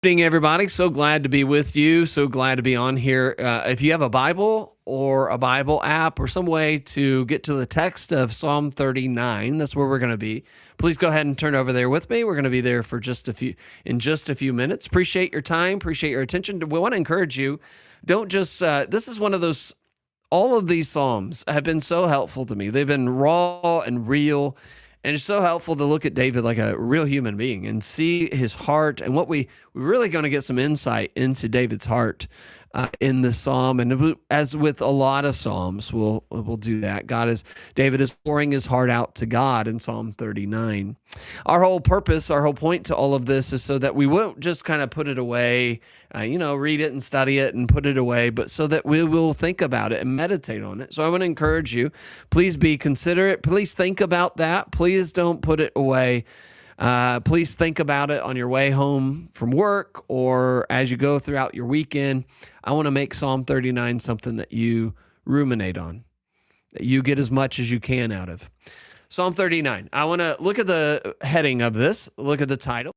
Good evening, everybody. So glad to be with you. So glad to be on here. If you have a Bible or a Bible app or some way to get to the text of Psalm 39, that's where we're going to be. Please go ahead and turn over there with me. We're going to be there for just a few minutes. Appreciate your time. Appreciate your attention. We want to encourage you. Don't just. This is one of those. All of these Psalms have been so helpful to me. They've been raw and real. And it's so helpful to look at David like a real human being and see his heart. And we're really going to get some insight into David's heart in this psalm. And as with a lot of psalms, we'll do that. David is pouring his heart out to God in Psalm 39. Our whole purpose, our whole point to all of this is so that we won't just kind of put it away, read it and study it and put it away, but so that we will think about it and meditate on it. So I want to encourage you, please be considerate. Please think about that. Please don't put it away. Please think about it on your way home from work or as you go throughout your weekend. I want to make Psalm 39 something that you ruminate on, that you get as much as you can out of. Psalm 39. I want to look at the heading of this, look at the title.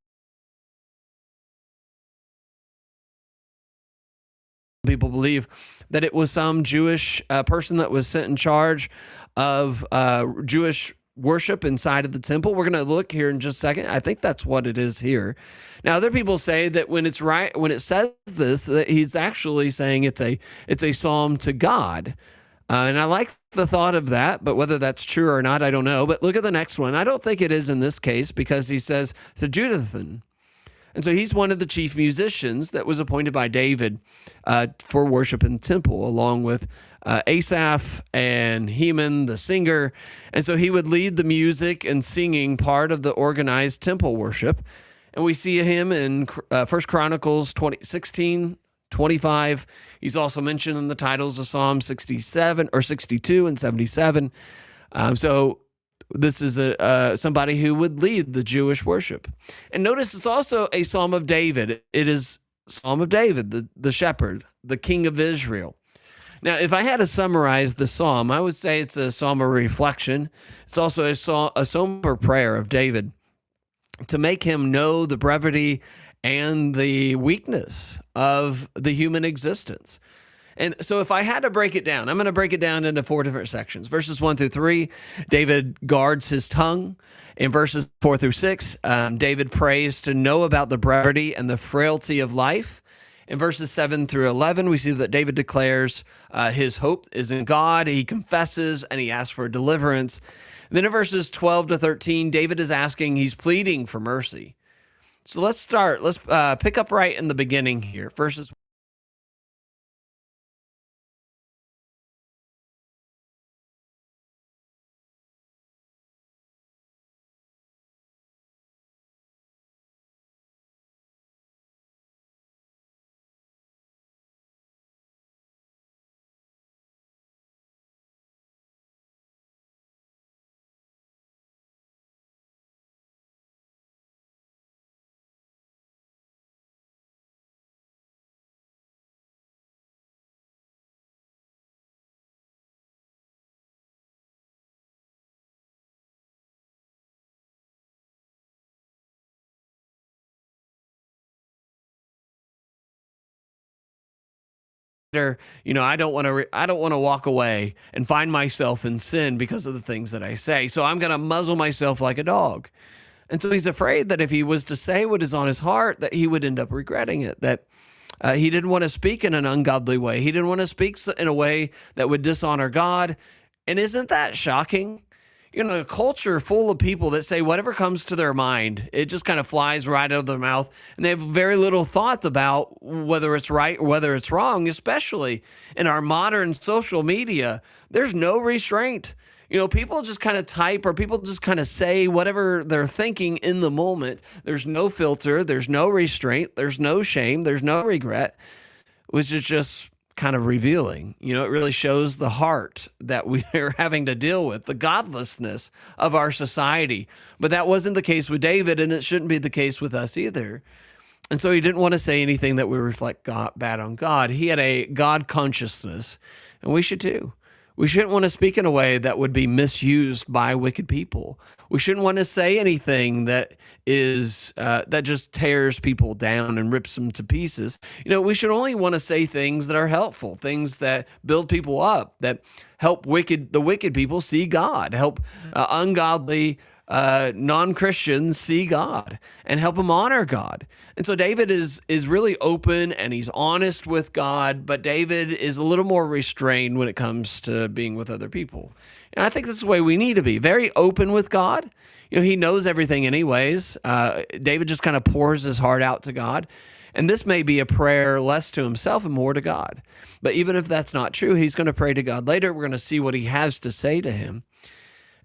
People believe that it was some Jewish person that was sent in charge of Jewish worship inside of the temple. We're going to look here in just a second. I think that's what it is here. Now, other people say that when it says this, that he's actually saying it's a psalm to God. And I like the thought of that, but whether that's true or not, I don't know. But look at the next one. I don't think it is in this case because he says to Jeduthun. And so he's one of the chief musicians that was appointed by David for worship in the temple, along with Asaph and Heman, the singer. And so he would lead the music and singing part of the organized temple worship. And we see him in 1 Chronicles 16, 25. He's also mentioned in the titles of Psalm 67 or 62 and 77. So this is somebody who would lead the Jewish worship. And notice it's also a Psalm of David. It is Psalm of David, the shepherd, the king of Israel. Now, if I had to summarize the psalm, I would say it's a psalm of reflection. It's also a somber prayer of David to make him know the brevity and the weakness of the human existence. And so if I had to break it down, I'm going to break it down into 4 different sections. Verses 1 through 3, David guards his tongue. In verses 4 through 6, David prays to know about the brevity and the frailty of life. In verses 7 through 11, we see that David declares his hope is in God. He confesses and he asks for deliverance. And then in verses 12 to 13, David is asking, he's pleading for mercy. So let's start. Let's pick up right in the beginning here. Verses I don't want to walk away and find myself in sin because of the things that I say. So I'm going to muzzle myself like a dog. And so he's afraid that if he was to say what is on his heart, that he would end up regretting it, that he didn't want to speak in an ungodly way. He didn't want to speak in a way that would dishonor God. And isn't that shocking? A culture full of people that say whatever comes to their mind, it just kind of flies right out of their mouth, and they have very little thought about whether it's right or whether it's wrong, especially in our modern social media. There's no restraint. People just kind of type or people just kind of say whatever they're thinking in the moment. There's no filter. There's no restraint. There's no shame. There's no regret, which is just kind of revealing. It really shows the heart that we are having to deal with, the godlessness of our society. But that wasn't the case with David, and it shouldn't be the case with us either. And so he didn't want to say anything that would reflect bad on God. He had a God consciousness, and we should too. We shouldn't want to speak in a way that would be misused by wicked people. We shouldn't want to say anything that is that just tears people down and rips them to pieces. We should only want to say things that are helpful, things that build people up, that help the wicked people see God, help ungodly non-Christians see God and help them honor God. And so David is really open and he's honest with God, but David is a little more restrained when it comes to being with other people. And I think this is the way we need to be, very open with God. He knows everything anyways. David just kind of pours his heart out to God. And this may be a prayer less to himself and more to God. But even if that's not true, he's going to pray to God later. We're going to see what he has to say to him.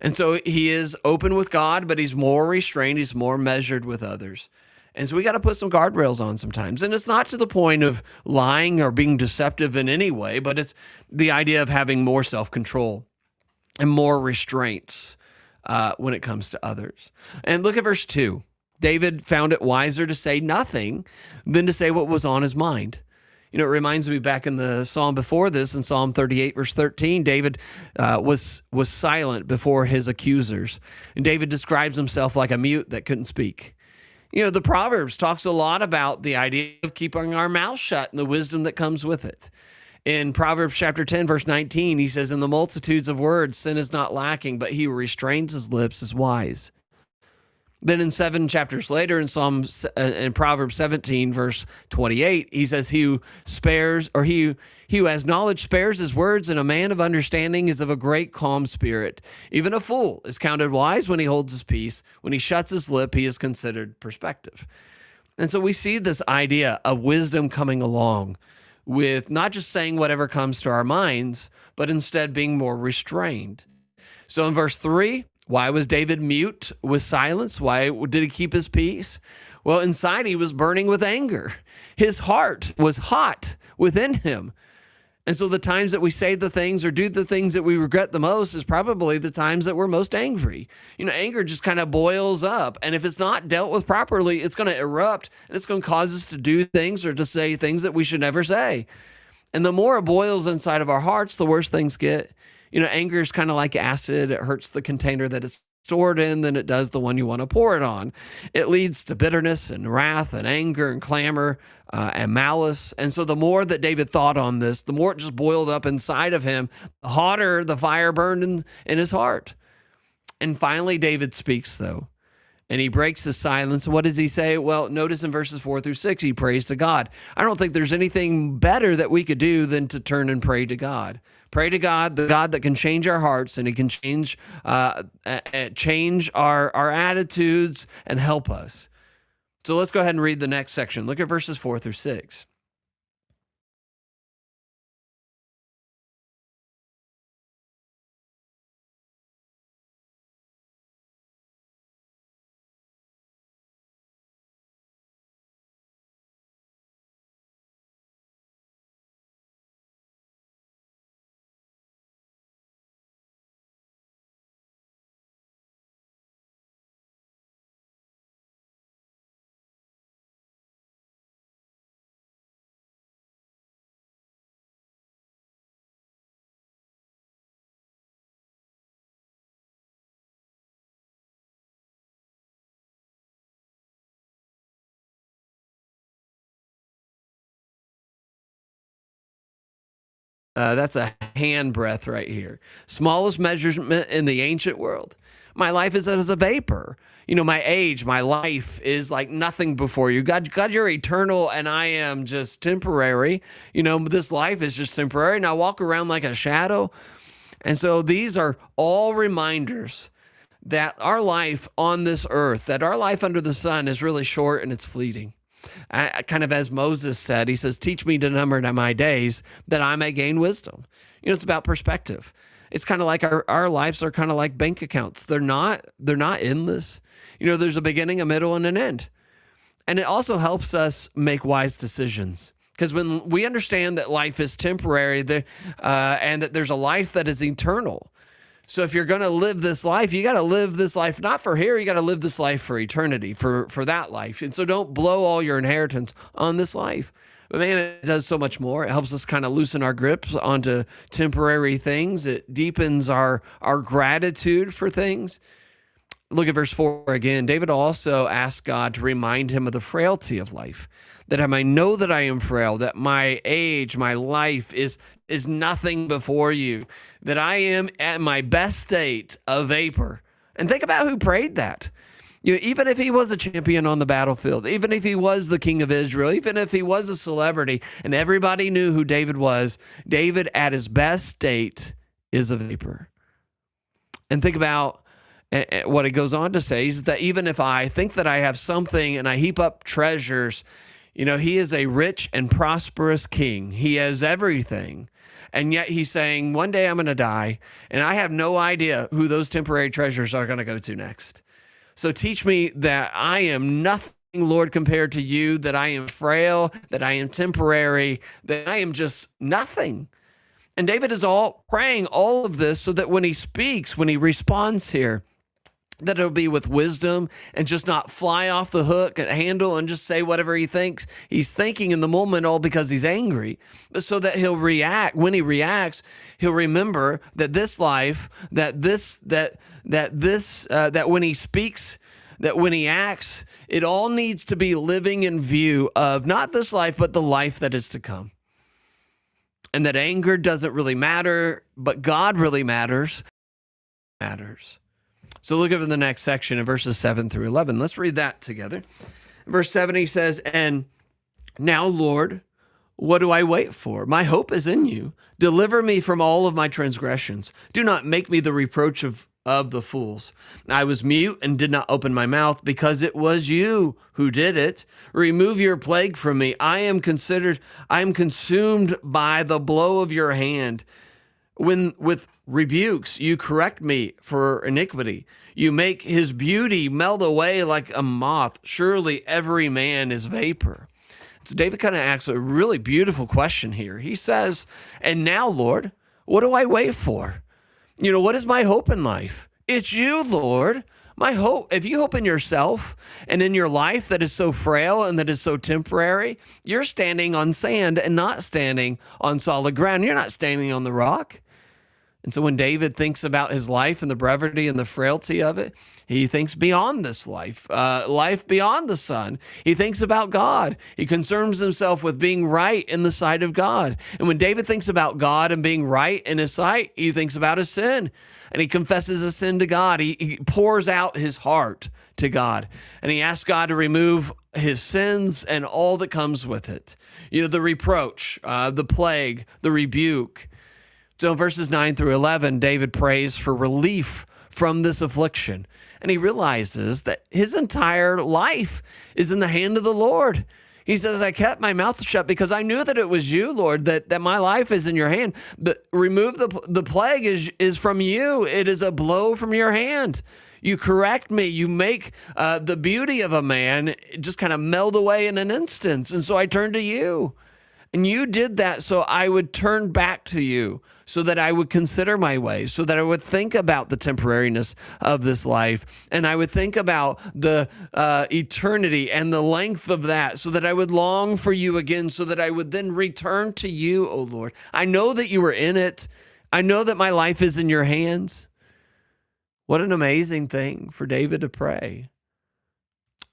And so he is open with God, but he's more restrained. He's more measured with others. And so we got to put some guardrails on sometimes. And it's not to the point of lying or being deceptive in any way, but it's the idea of having more self-control and more restraints when it comes to others. And look at verse 2. David found it wiser to say nothing than to say what was on his mind. It reminds me back in the psalm before this, in Psalm 38, verse 13, David was silent before his accusers. And David describes himself like a mute that couldn't speak. The Proverbs talks a lot about the idea of keeping our mouth shut and the wisdom that comes with it. In Proverbs chapter 10, verse 19, he says, "In the multitudes of words, sin is not lacking, but he who restrains his lips is wise." Then in 7 chapters later, in Proverbs 17, verse 28, he says, he who has knowledge spares his words, and a man of understanding is of a great calm spirit. Even a fool is counted wise when he holds his peace. When he shuts his lip, he is considered perspective. And so we see this idea of wisdom coming along with not just saying whatever comes to our minds, but instead being more restrained. So in verse 3, why was David mute with silence? Why did he keep his peace? Well, inside he was burning with anger. His heart was hot within him. And so the times that we say the things or do the things that we regret the most is probably the times that we're most angry. Anger just kind of boils up. And if it's not dealt with properly, it's going to erupt and it's going to cause us to do things or to say things that we should never say. And the more it boils inside of our hearts, the worse things get. Anger is kind of like acid. It hurts the container that it's stored in than it does the one you want to pour it on. It leads to bitterness and wrath and anger and clamor and malice. And so the more that David thought on this, the more it just boiled up inside of him, the hotter the fire burned in his heart. And finally, David speaks, though, and he breaks his silence. What does he say? Well, notice in verses 4 through 6, he prays to God. I don't think there's anything better that we could do than to turn and pray to God. Pray to God, the God that can change our hearts, and he can change our attitudes and help us. So let's go ahead and read the next section. Look at verses 4 through 6. That's a hand breath right here. Smallest measurement in the ancient world. My life is as a vapor. My age, my life is like nothing before you. God, you're eternal and I am just temporary. This life is just temporary and I walk around like a shadow. And so these are all reminders that our life on this earth, that our life under the sun is really short and it's fleeting. Kind of as Moses said, he says, teach me to number my days that I may gain wisdom. It's about perspective. It's kind of like our lives are kind of like bank accounts. They're not endless. There's a beginning, a middle, and an end. And it also helps us make wise decisions. Because when we understand that life is temporary and that there's a life that is eternal, so if you're going to live this life, you got to live this life not for here, you got to live this life for eternity, for that life. And so don't blow all your inheritance on this life, But man, it does so much more. It helps us kind of loosen our grips onto temporary things. It deepens our gratitude for things. Look at verse 4 again. David also asked God to remind him of the frailty of life, that I might know that I am frail, that my age, my life is nothing before you, that I am at my best state a vapor. And think about who prayed that. Even if he was a champion on the battlefield, even if he was the king of Israel, even if he was a celebrity and everybody knew who David was, David at his best state is a vapor. And think about what it goes on to say is that even if I think that I have something and I heap up treasures, he is a rich and prosperous king. He has everything. And yet he's saying, one day I'm going to die, and I have no idea who those temporary treasures are going to go to next. So teach me that I am nothing, Lord, compared to you, that I am frail, that I am temporary, that I am just nothing. And David is all praying all of this so that when he speaks, when he responds here, that it'll be with wisdom and just not fly off the hook and handle and just say whatever he thinks he's thinking in the moment, all because he's angry. But so that he'll react. When he reacts, he'll remember that this life, that when he speaks, that when he acts, it all needs to be living in view of not this life, but the life that is to come. And that anger doesn't really matter, but God really matters. So look over the next section in verses 7 through 11. Let's read that together. Verse 7, he says, "And now, Lord, what do I wait for? My hope is in you. Deliver me from all of my transgressions. Do not make me the reproach of the fools. I was mute and did not open my mouth because it was you who did it. Remove your plague from me. I am consumed by the blow of your hand. When with rebukes you correct me for iniquity. You make his beauty melt away like a moth. Surely every man is vapor." So David kind of asks a really beautiful question here. He says, "And now, Lord, what do I wait for? What is my hope in life? It's you, Lord. My hope, if you hope in yourself and in your life that is so frail and that is so temporary, you're standing on sand and not standing on solid ground. You're not standing on the rock." And so when David thinks about his life and the brevity and the frailty of it, he thinks beyond this life, life beyond the sun. He thinks about God. He concerns himself with being right in the sight of God. And when David thinks about God and being right in his sight, he thinks about his sin. And he confesses his sin to God. He pours out his heart to God. And he asks God to remove his sins and all that comes with it. The reproach, the plague, the rebuke. So in verses 9 through 11, David prays for relief from this affliction. And he realizes that his entire life is in the hand of the Lord. He says, "I kept my mouth shut because I knew that it was you, Lord, that my life is in your hand. But remove the plague is from you. It is a blow from your hand. You correct me. You make the beauty of a man just kind of melt away in an instant. And so I turned to you. And you did that so I would turn back to you, so that I would consider my ways, so that I would think about the temporariness of this life, and I would think about the eternity and the length of that, so that I would long for you again, so that I would then return to you, O Lord. I know that you are in it. I know that my life is in your hands." What an amazing thing for David to pray.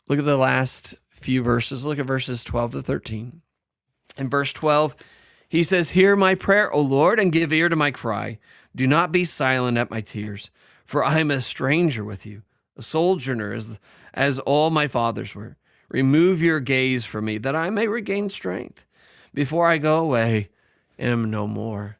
Look at the last few verses. Look at verses 12 to 13. In verse 12, he says, "Hear my prayer, O Lord, and give ear to my cry. Do not be silent at my tears, for I am a stranger with you, a sojourner as all my fathers were. Remove your gaze from me, that I may regain strength before I go away and am no more."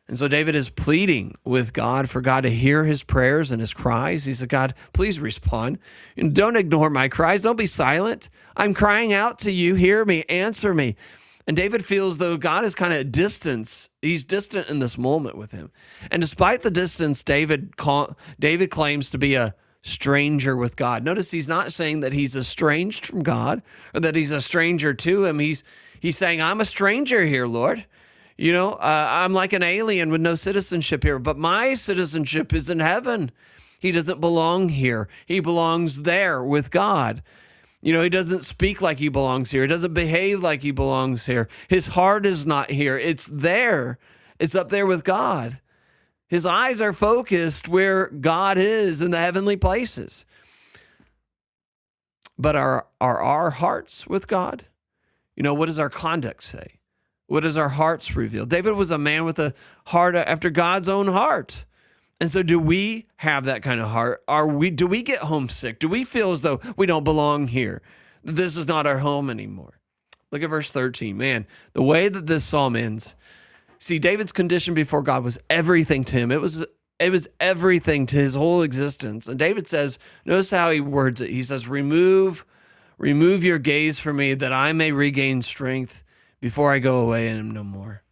And so David is pleading with God for God to hear his prayers and his cries. He said, "God, please respond. And don't ignore my cries. Don't be silent. I'm crying out to you. Hear me, answer me." And David feels though God is kind of distance. He's distant in this moment with him. And despite the distance, David claims to be a stranger with God. Notice he's not saying that he's estranged from God or that he's a stranger to him. He's saying, "I'm a stranger here, Lord. I'm like an alien with no citizenship here, but my citizenship is in heaven." He doesn't belong here. He belongs there with God. He doesn't speak like he belongs here. He doesn't behave like he belongs here. His heart is not here. It's there. It's up there with God. His eyes are focused where God is in the heavenly places. But are our hearts with God? What does our conduct say? What does our hearts reveal? David was a man with a heart after God's own heart. And so do we have that kind of heart? Do we get homesick? Do we feel as though we don't belong here? This is not our home anymore. Look at verse 13. Man, the way that this psalm ends. See, David's condition before God was everything to him. It was everything to his whole existence. And David says, notice how he words it. He says, remove your gaze from me that I may regain strength before I go away and am no more.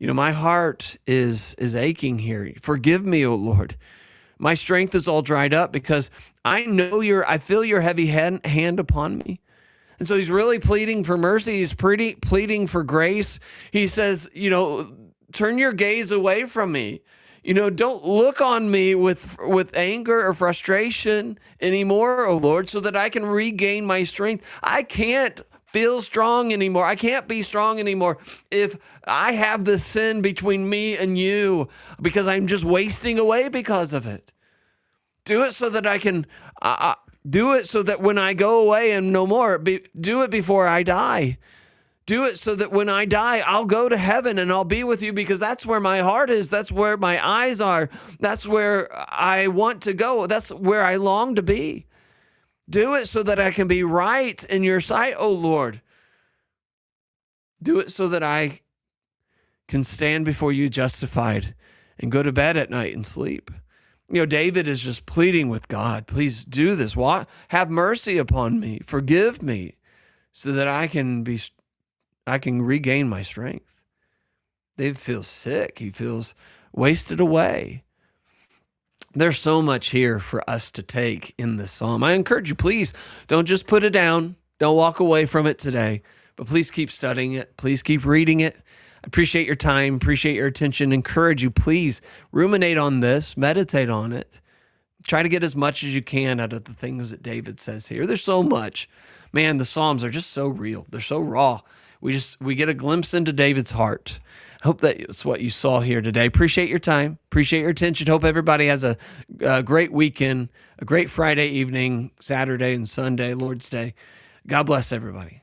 My heart is aching here. Forgive me, O Lord. My strength is all dried up because I feel your heavy hand upon me. And so he's really pleading for mercy. He's pleading for grace. He says, turn your gaze away from me. Don't look on me with anger or frustration anymore, O Lord, so that I can regain my strength. I can't feel strong anymore. I can't be strong anymore if I have this sin between me and you because I'm just wasting away because of it. Do it so that I can do it so that when I go away and no more, do it before I die. Do it so that when I die, I'll go to heaven and I'll be with you because that's where my heart is. That's where my eyes are. That's where I want to go. That's where I long to be. Do it so that I can be right in your sight, O Lord. Do it so that I can stand before you justified and go to bed at night and sleep. David is just pleading with God, please do this. Have mercy upon me. Forgive me so that I can regain my strength. David feels sick. He feels wasted away. There's so much here for us to take in this psalm. I encourage you, please don't just put it down. Don't walk away from it today, but please keep studying it. Please keep reading it. I appreciate your time, appreciate your attention. Encourage you, please ruminate on this, meditate on it. Try to get as much as you can out of the things that David says here. There's so much. Man, the Psalms are just so real. They're so raw. We get a glimpse into David's heart. I hope that's what you saw here today. Appreciate your time. Appreciate your attention. Hope everybody has a great weekend, a great Friday evening, Saturday and Sunday, Lord's Day. God bless everybody.